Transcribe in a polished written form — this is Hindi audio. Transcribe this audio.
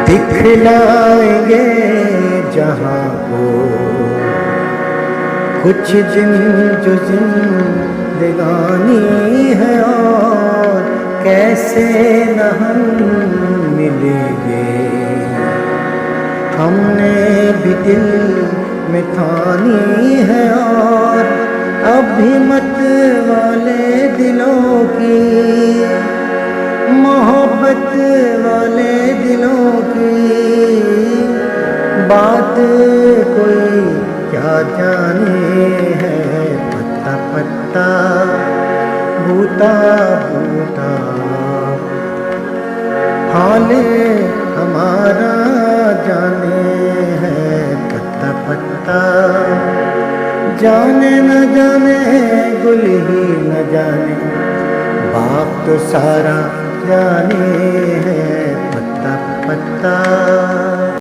दिखलाएंगे जहाँ को कुछ दिन जो जिंदगानी है, और कैसे न हम मिलेंगे। हमने भी दिल में ठानी है, और अभिमत वाले दिलों की, मोहब्बत वाले दिलों की बात कोई क्या जाने है। पत्ता पत्ता बूटा बूटा हाल हमारा जाने है। पत्ता पत्ता जाने न जाने, गुल ही न जाने, बाग तो सारा जाने है। पत्ता पत्ता